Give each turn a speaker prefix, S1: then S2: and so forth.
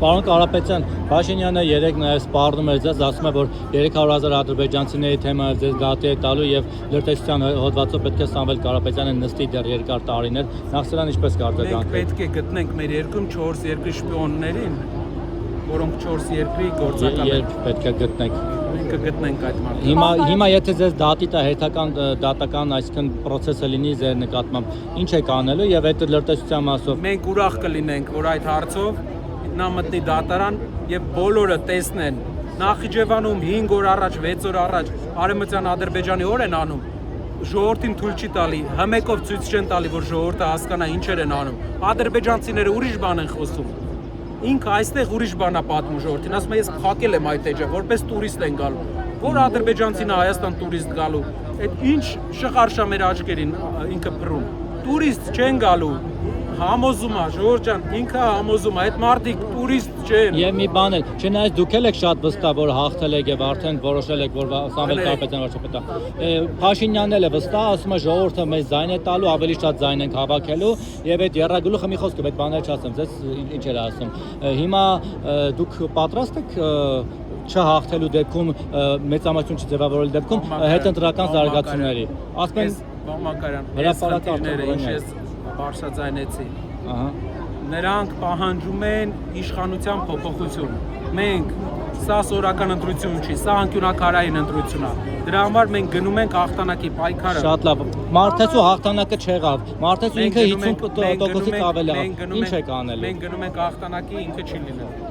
S1: Պարոն Կարապետյան, Փաշինյանը երեք նաև սպառնում էր ձեզ, ասում է, որ 300,000 ադրբեջանցիների թեման ձեզ դատի է տալու եւ լրտեսության հոդվածով պետք է Սամվել Կարապետյանը նստի դեռ երկար տարիներ։ Նախ սրան ինչպես կարտեգանք։
S2: Մենք պետք է գտնենք մեր երկրում 4 երկրի շպիոններին, որոնք 4 երկրի գործակալ են։
S1: Երբ պետք է գտնենք։
S2: Մենք կգտնենք այդ մարդկանց։
S1: Հիմա եթե ձեզ դատի տա հերթական դատական, այսինքն process-ը լինի ձեր նկատմամբ, ինչ եք անելու եւ այդ լրտեսության մասով։
S2: Մենք ուրախ կլինենք, որ այդ հարցով նա մտնի դատարան եւ բոլորը տեսնեն։ Նախիջևանում 5 օր առաջ, 6 օր առաջ Արևմտյան Ադրբեջանի օր են անում։ Ժողովրդին թույլ չի տալի, հմեկով ցույց չեն տալի, որ ժողովուրդը հասկանա ինչեր են անում։ Ադրբեջանցիները ուրիշ բան են խոսում։ Ինքը այստեղ ուրիշ բան է պատմում ժողովրդին, ասում է ես փակել եմ այդ էջը, որպես տուրիստ են գալու։ Որ ադրբեջանցին է Հայաստան տուրիստ գալու։ Այդ ինչ շղարշա մեր աչքերին ինքը փռում։ Տուրիստ չեն գալու։ Համոզում է, Ժորժ ջան, ինքը համոզում է, այդ մարդիկ տուրիստ չեն։
S1: Եվ մի բան էլ, չնայած դուք եք շատ վստահ, որ հաղթել եք եւ արդեն որոշել եք, որ Սամվել Կարապետյանը վարչապետ է։ Փաշինյանն էլ է վստահ, ասում է ժողովուրդը մեզ ձայն է տալու, ավելի շատ ձայն ենք հավաքելու եւ այդ երրագլուխը մի խոսքով այդ բաները չասեմ, ձեզ ինչ էր ասում։ Հիմա դուք պատրաստ եք չհաղթելու դեպքում մեծամասնություն չձևավորել դեպքում հետընտրական զարգացումների։ Ասում են
S2: Մամակարյան, հրապարակները ինչ ես բարձրաձայնեցի։ Նրանք պահանջում են իշխանության փոփոխություն։ Մենք սա սորական ընտրություն չի, սա անկյունակարային ընտրություն է։ Դրա համար մենք գնում ենք հաղթանակի պայքարը։
S1: Շատ լավ։ Մարդեցու հաղթանակը չեղավ։ Մարդեցու ինքը 50%-ից ավել է։ Ինչ եք անելու։
S2: Մենք գնում ենք հաղթանակի, ինքը չի լինելու։